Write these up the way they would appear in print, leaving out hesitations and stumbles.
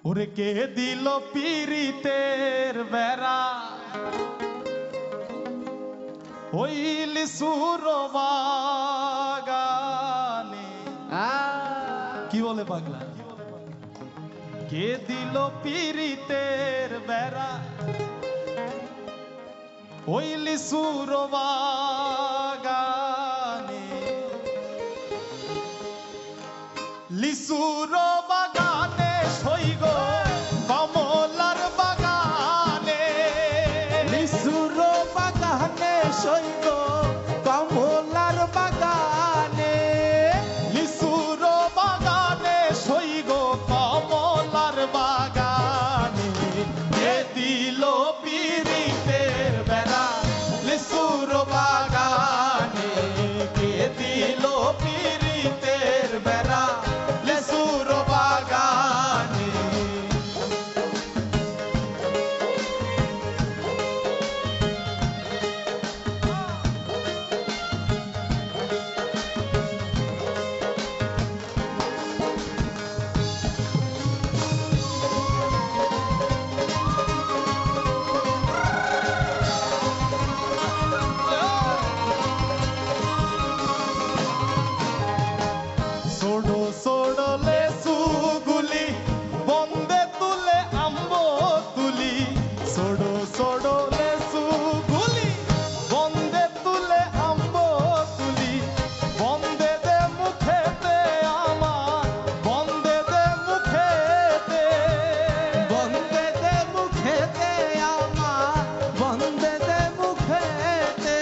ওরে কে দিল পীড়িতের বেড়া ওই লিচুর বাগানে। কি বলে পাগলা? কে দিল পীড়িতের বেড়া ওই লিচুর বাগানে। লিচুর বাগানে সইগ কমলার বাগানে। লিচুর বাগানে সইগ কমলার বাগানে। লিচুর বাগানে সইগ কমলার বাগানে। কে দিল পীড়িতের বেড়া লিচুর বাগানে। কে দিল পীড়িতের বেড়া লিচুর বাগানে। ছোড়ো ছোড়ো লেচু গুলি বন্দে তুলে আম্ব তুলি। ছোড়ো ছোড়ো লেচু গুলি বন্দে তুলে আম্ব তুলি। বন্দে দে মুখেতে আমার বন্দে দে মুখেতে। বন্দে দে মুখেতে আমার বন্দে দে মুখেতে।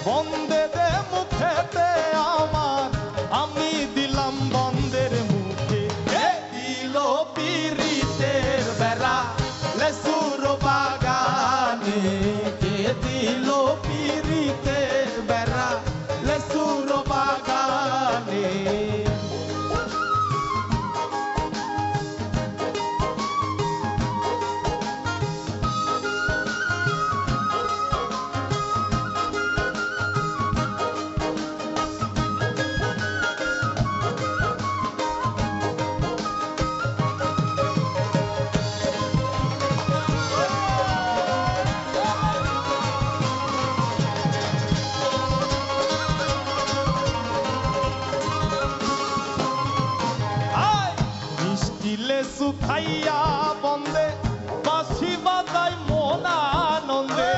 বন্দে দে মুখেতে আমার আমি দিলাম বন্দের মুখে। কে দিল পীড়িতের বেড়া লেচুর বাগানে। কে দিল পীড়িতের বেড়া লেচুর বাগানে। মিষ্টি লেচু খাইয়া বন্দে বাঁশি বাজাই মন আনন্দে।